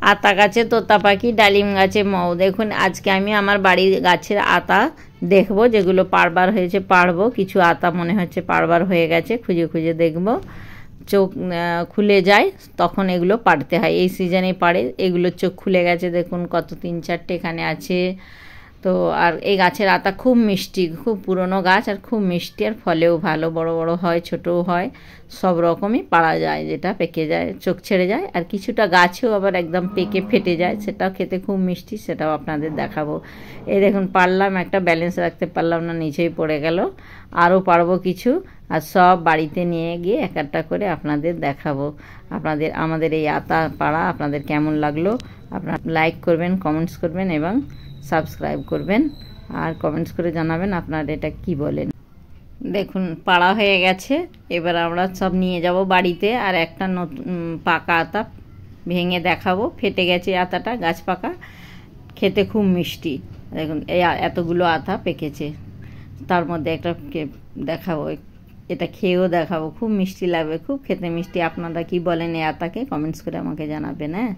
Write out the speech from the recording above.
আতা গাছে তোতা পাখি, ডালিম গাছে মৌ। দেখুন আজকে আমি আমার বাড়ির গাছের আতা দেখব, যেগুলো পাড়বার হয়েছে পাড়বো। কিছু আতা মনে হচ্ছে পাড়বার হয়ে গেছে, খুঁজে খুঁজে দেখব। চোখ খুলে যায় তখন এগুলো পাড়তে হয়, এই সিজনে পাড়ে। এগুলো চোখ খুলে গেছে, দেখুন কত 3-4টে এখানে আছে। তো আর এই গাছের আতা খুব মিষ্টি, খুব পুরনো গাছ আর খুব মিষ্টি, আর ফলেও ভালো, বড় বড় হয়, ছোটও হয়, সব রকমই পাড়া যায়। যেটা পেকে যায় চোখ ছেড়ে যায়, আর কিছুটা গাছেও আবার একদম পেকে ফেটে যায়, সেটাও খেতে খুব মিষ্টি, সেটাও আপনাদের দেখাবো। এই দেখুন পারলাম একটা, ব্যালেন্স রাখতে পারলাম না, নিচেই পড়ে গেল। আরও পারবো কিছু, আর সব বাড়িতে নিয়ে গিয়ে এক একটা করে আপনাদের দেখাবো। আমাদের এই আতা পাড়া আপনাদের কেমন লাগলো আপনারা লাইক করবেন, কমেন্টস করবেন এবং সাবস্ক্রাইব করবেন, আর কমেন্টস করে জানাবেন আপনারা এটা কি বলেন। দেখুন পাড়া হয়ে গেছে, এবার আমরা সব নিয়ে যাব বাড়িতে। আর একটা নতুন পাকা আতা ভেঙে দেখাবো, ফেটে গেছে আতাটা, গাছ পাকা, খেতে খুব মিষ্টি। দেখুন এই এতগুলো আতা পেকেছে, তার মধ্যে একটা দেখাবো, এটা খেয়েও দেখাবো, খুব মিষ্টি লাগবে, খুব খেতে মিষ্টি। আপনারা কি বলেন এই আতাকে কমেন্টস করে আমাকে জানাবেন। হ্যাঁ।